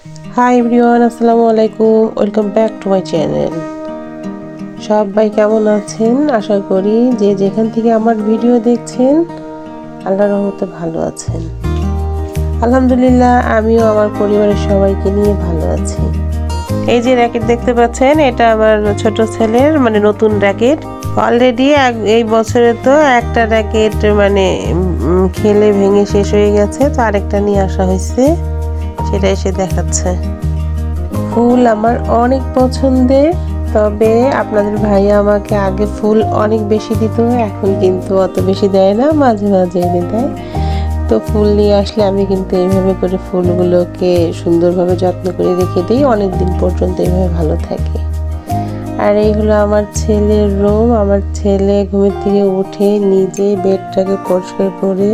Hi everyone, আসসালামু আলাইকুম। Welcome back to my channel. সবাই কেমন আছেন? আশা করি যে যেখান থেকে আমার ভিডিও দেখছেন আল্লাহর রহমতে ভালো আছেন। আলহামদুলিল্লাহ, আমিও আমার পরিবারের সবাইকে নিয়ে ভালো আছি। এই যে র্যাকেট দেখতে পাচ্ছেন, এটা আমার ছোট ছেলের নতুন র্যাকেট। অলরেডি এই বছরে তো একটা র্যাকেট খেলে ভেঙে শেষ হয়ে গেছে, তো আরেকটা নিয়ে আসা হয়েছে, সেটা এসে দেখাচ্ছে। ফুল আমার অনেক পছন্দের, তবে আপনাদের ভাইয়া আমাকে আগে ফুল অনেক বেশি দিত, এখন কিন্তু অত বেশি দেয় না, মাঝে মাঝে এনে দেয়। তো ফুল নিয়ে আসলে আমি কিন্তু এইভাবে করে ফুলগুলোকে সুন্দরভাবে যত্ন করে রেখে দিই, অনেক দিন পর্যন্ত এইভাবে ভালো থাকে। আর এই হলো আমার ছেলের রুম। আমার ছেলে ঘুমের থেকে উঠে নিজে বেডটাকে পরিষ্কার করে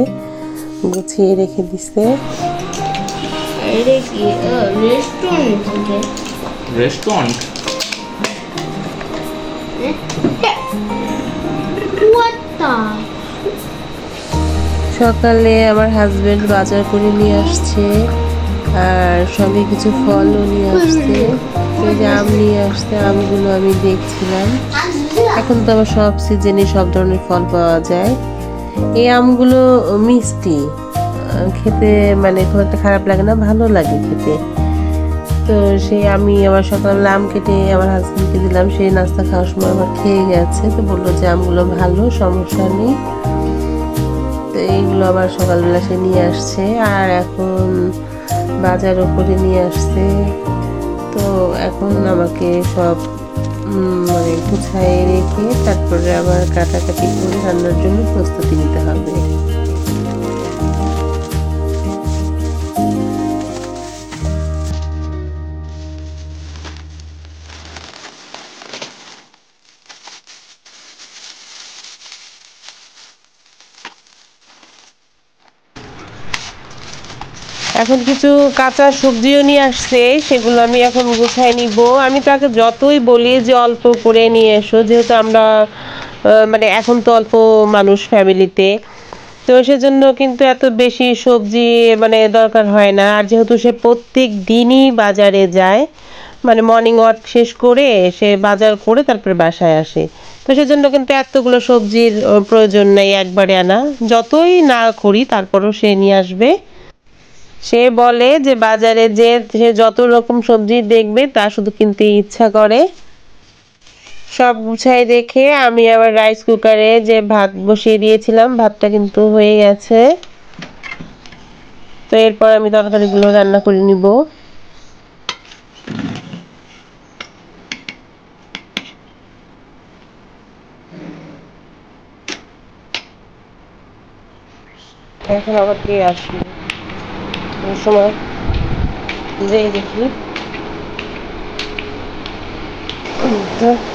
গুছিয়ে রেখে দিছে। রেস্টুরেন্ট সকালে আমার হাজবেন্ড বাজার করে নিয়ে আসছে, আর সঙ্গে কিছু ফলও নিয়ে আসছে। এই যে আম নিয়ে আসছে, আমগুলো আমি দেখছিলাম। এখন তো আবার সব সিজনে সব ধরনের ফল পাওয়া যায়। এই আমগুলো মিষ্টি, খেতে খুব একটা খারাপ লাগে না, ভালো লাগে খেতে। তো আমি আবার সকালে আম কেটে আমার হাজবেন্ডকে দিলাম, সেই নাস্তা খাওয়ার সময় আবার খেয়ে গেছে, তো বললো যে আমগুলো ভালো, সমস্যা নেই। তো এইগুলো আবার সকালবেলা সে নিয়ে আসছে, আর এখন বাজারও করে নিয়ে আসছে। তো এখন আমাকে সব গুছায় রেখে তারপরে আবার কাটাকাটি করে রান্নার জন্য প্রস্তুতি নিতে হবে। এখন কিছু কাঁচা সবজিও নিয়ে আসছে, সেগুলো আমি এখন গুছাই নিব। আমি তাকে যতই বলি যে অল্প করে নিয়ে এসো, যেহেতু আমরা এখন তো অল্প মানুষ ফ্যামিলিতে, তো সেজন্য কিন্তু এত বেশি সবজি দরকার হয় না। আর যেহেতু সে প্রত্যেক দিনই বাজারে যায়, মর্নিং ওয়াক শেষ করে সে বাজার করে তারপরে বাসায় আসে, তো সেজন্য কিন্তু এতগুলো সবজির প্রয়োজন নেই একবারে আনা। যতই না করি তারপরও সে নিয়ে আসবে। সে বলে যে বাজারে যে সে যত রকম সবজি দেখবে তা শুধু কিনতে ইচ্ছা করে। সব গুছাই রেখে আমি আবার রাইস কুকারে যে ভাত বসিয়ে দিয়েছিলাম, ভাতটা কিন্তু হয়ে গেছে। তো এরপর আমি তরকারিগুলো রান্না করে নিব। এখন আবার কে আসবে সময় যেই দেখি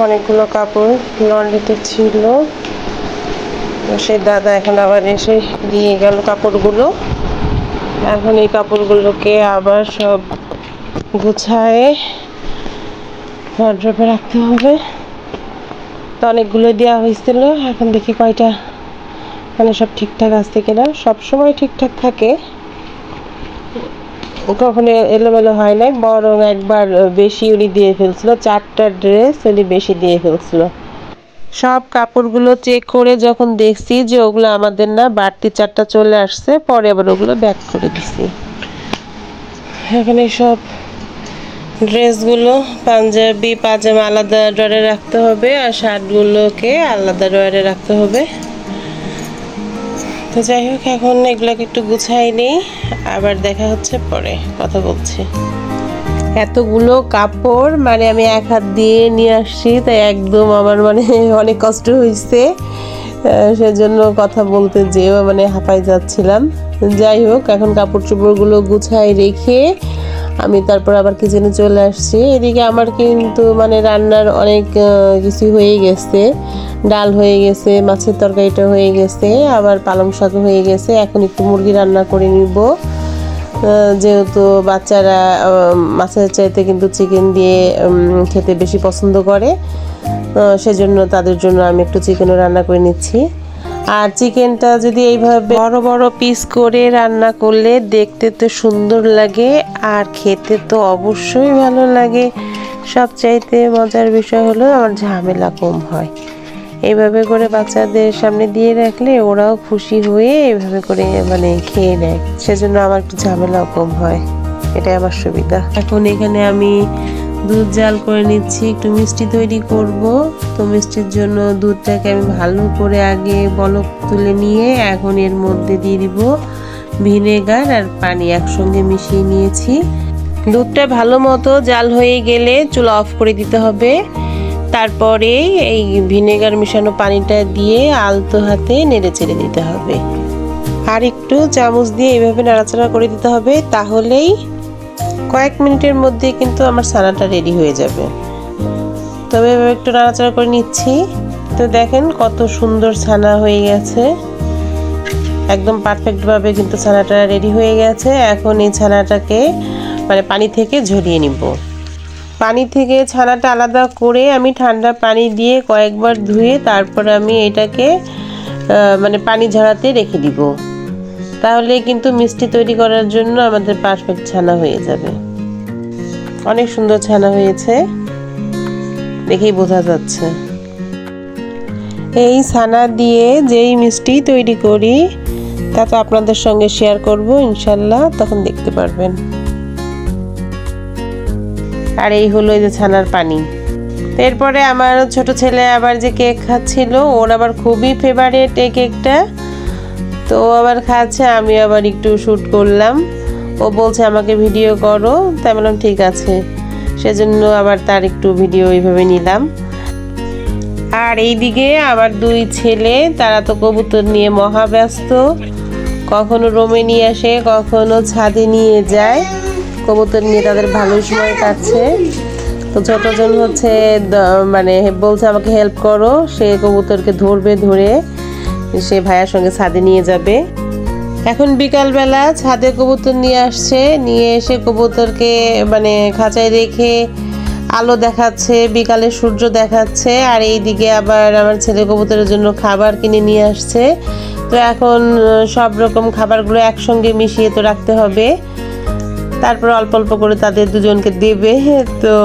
অনেকগুলো কাপড় লন্ড্রিতে ছিল, সেই দাদা এখন আবার এসে দিয়ে গেল কাপড়গুলো। এখন এই কাপড়গুলোকে আবার সব গুছায়ে ওয়ারড্রবে রাখতে হবে। তো অনেকগুলো দেওয়া হয়েছিল, এখন দেখি কয়টা সব ঠিকঠাক আছে কিনা। সবসময় ঠিকঠাক থাকে, কখনো এলোমেলো হয় নাই, বরং একবার বেশি উনি দিয়ে ফেলছিল, 4টা ড্রেস উনি বেশি দিয়ে ফেলছিল। সব কাপড়গুলো চেক করে যখন দেখছি যে ওগুলো আমাদের না, বাড়তি 4টা চলে আসছে, পরে আবার ওগুলো ব্যাক করে দিছি। এখানে সব ড্রেসগুলো, পাঞ্জাবি পাজামা আলাদা ড্রয়ারে রাখতে হবে, আর শার্টগুলোকে আলাদা ড্রয়ারে রাখতে হবে। তো যাই হোক, এখন এগুলোকে একটু গুছাই নিই, আবার দেখা হচ্ছে পরে, কথা বলছি। এতগুলো কাপড় আমি এক হাত দিয়ে নিয়ে আসছি, তাই একদম আমার অনেক কষ্ট হয়েছে, সেজন্য কথা বলতে যেও হাঁপাই যাচ্ছিলাম। যাই হোক, এখন কাপড় চোপড়গুলো গুছাই রেখে আমি তারপর আবার কিচেনে চলে আসছি। এদিকে আমার কিন্তু রান্নার অনেক কিছু হয়ে গেছে, ডাল হয়ে গেছে, মাছের তরকারিটা হয়ে গেছে, আবার পালং শাক হয়ে গেছে। এখন একটু মুরগি রান্না করে নিব, যেহেতু বাচ্চারা মাছের চাইতে কিন্তু চিকেন দিয়ে খেতে বেশি পছন্দ করে, সেজন্য তাদের জন্য আমি একটু চিকেনও রান্না করে নিচ্ছি। আর চিকেনটা যদি এইভাবে বড় বড় পিস করে রান্না করলে দেখতে তো সুন্দর লাগে আর খেতে তো অবশ্যই ভালো লাগে। সবচাইতে মজার বিষয় হলো আমার ঝামেলা কম হয়। এইভাবে করে বাচ্চাদের সামনে দিয়ে রাখলে ওরাও খুশি হয়ে এইভাবে করে মানে খেয়ে নেয়, সেজন্য আমার একটু ঝামেলাও কম হয়, এটাই আমার সুবিধা। এখন এখানে আমি দুধ জাল করে নিচ্ছি, একটু মিষ্টি তৈরি করব। তো মিষ্টির জন্য দুধটাকে আমি ভালো করে আগে বলক তুলে নিয়ে এখন এর মধ্যে দিয়ে দিব ভিনেগার আর পানি একসঙ্গে মিশিয়ে নিয়েছি। দুধটা ভালো মতো জাল হয়ে গেলে চুলা অফ করে দিতে হবে। তারপরে এই ভিনেগার মিশানো পানিটা দিয়ে আলতো হাতে নেড়ে চেড়ে দিতে হবে আর একটু চামচ দিয়ে এইভাবে নাড়াচাড়া করে দিতে হবে। তাহলেই কয়েক মিনিটের মধ্যে কিন্তু আমার ছানাটা রেডি হয়ে যাবে। তবে এভাবে একটু নাড়াচাড়া করে নিচ্ছি। তো দেখেন কত সুন্দর ছানা হয়ে গেছে, একদম পারফেক্টভাবে কিন্তু ছানাটা রেডি হয়ে গেছে। এখন এই ছানাটাকে মানে পানি থেকে ঝরিয়ে নিব। পানি থেকে ছানাটা আলাদা করে আমি ঠান্ডা পানি দিয়ে কয়েকবার ধুয়ে তারপর আমি এটাকে মানে পানি ঝরাতে রেখে দিব। তাহলে কিন্তু মিষ্টি তৈরি করার জন্য আমাদের পারফেক্ট ছানা হয়ে যাবে। অনেক সুন্দর ছানা হয়েছে, দেখেই বোঝা যাচ্ছে। এই ছানা দিয়ে যেই মিষ্টি তৈরি করি তা তো আপনাদের সঙ্গে শেয়ার করব ইনশাল্লাহ, তখন দেখতে পারবেন। আর এই হলো এই যে ছানার পানি। এরপরে আমার ছোট ছেলে আবার যে কেক খাচ্ছিল, ওর আবার খুবই ফেভারিট এই কেকটা, তো ও আবার খাচ্ছে, আমি আবার একটু শ্যুট করলাম। ও বলছে আমাকে ভিডিও করো, তাই বললাম ঠিক আছে, সেজন্য আবার তার একটু ভিডিও এইভাবে নিলাম। আর এইদিকে আমার দুই ছেলে, তারা তো কবুতর নিয়ে মহা ব্যস্ত, কখনো রোমে নিয়ে আসে, কখনো ছাদে নিয়ে যায়। কবুতর নিয়ে তাদের ভালো সময় কাটছে। তো ছোটজন হচ্ছে মানে বলছে আমাকে হেল্প করো, সে কবুতরকে ধরবে, ধরে সে ভাইয়ার সঙ্গে ছাদে নিয়ে যাবে। এখন বিকালবেলা ছাদে কবুতর নিয়ে আসছে, নিয়ে এসে কবুতরকে মানে খাঁচায় রেখে আলো দেখাচ্ছে, বিকালে সূর্য দেখাচ্ছে। আর এইদিকে আবার আমার ছেলে কবুতরের জন্য খাবার কিনে নিয়ে আসছে। তো এখন সব রকম খাবারগুলো একসঙ্গে মিশিয়ে তো রাখতে হবে, তারপর অল্প অল্প করে তাদের দুজনকে দেবে। তো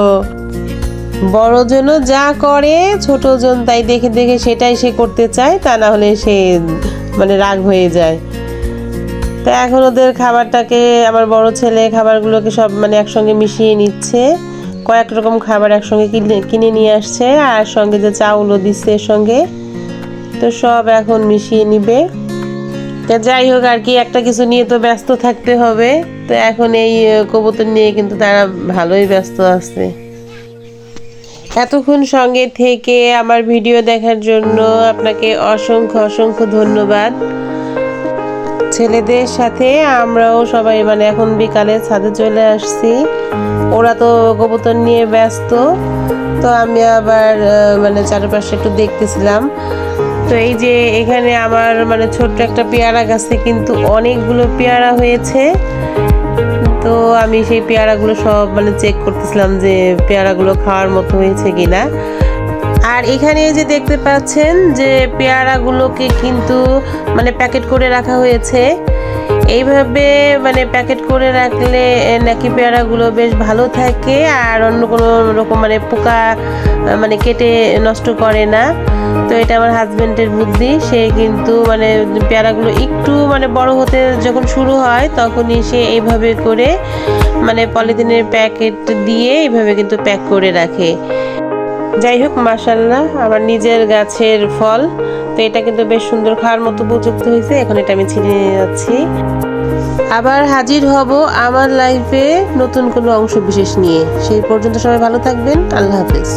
বড়জনও যা করে ছোটজন তাই দেখে দেখে সেটাই সে করতে চায়, তা না হলে সে মানে রাগ হয়ে যায়। তো এখন ওদের খাবারটাকে আমার বড় ছেলে খাবারগুলোকে সব মানে একসঙ্গে মিশিয়ে নিচ্ছে। কয়েক রকম খাবার একসঙ্গে কিনে নিয়ে আসছে, আর সঙ্গে যে চাউলও দিচ্ছে এর সঙ্গে, তো সব এখন মিশিয়ে নিবে। তো যাই হোক আর কি, একটা কিছু নিয়ে তো ব্যস্ত থাকতে হবে। তো এখন এই কবুতর নিয়ে কিন্তু তারা ভালোই ব্যস্ত আছে। এতক্ষণ সঙ্গে থেকে আমার ভিডিও দেখার জন্য আপনাকে অসংখ্য অসংখ্য ধন্যবাদ। ছেলেদের সাথে আমরাও সবাই মানে এখন বিকালে ছাদে চলে আসছি। ওরা তো কবুতর নিয়ে ব্যস্ত, তো আমি আবার মানে চারপাশে একটু দেখতেছিলাম। তো এই যে এখানে আমার মানে ছোট্ট একটা পেয়ারা গাছে কিন্তু অনেকগুলো পেয়ারা হয়েছে। তো আমি সেই পেয়ারাগুলো সব মানে চেক করতেছিলাম যে পেয়ারাগুলো খাওয়ার মতো হয়েছে কিনা। আর এখানে যে দেখতে পাচ্ছেন যে পেয়ারাগুলোকে কিন্তু মানে প্যাকেট করে রাখা হয়েছে। এইভাবে মানে প্যাকেট করে রাখলে নাকি পেয়ারাগুলো বেশ ভালো থাকে আর অন্য কোনো রকম মানে পোকা মানে কেটে নষ্ট করে না। তো এটা আমার হাজবেন্ডের বুদ্ধি, সে কিন্তু মানে পেয়ারাগুলো একটু মানে বড় হতে যখন শুরু হয় তখনই সে এইভাবে করে মানে পলিথিনের প্যাকেট দিয়ে এইভাবে কিন্তু প্যাক করে রাখে। যাই হোক মাশাআল্লাহ, আমার নিজের গাছের ফল, তো এটা কিন্তু বেশ সুন্দর খাওয়ার মতো উপযুক্ত হয়েছে। এখন এটা আমি ছিঁড়ে নিয়ে যাচ্ছি। আবার হাজির হব আমার লাইফে নতুন কোনো অংশ বিশেষ নিয়ে। সেই পর্যন্ত সবাই ভালো থাকবেন। আল্লাহ হাফেজ।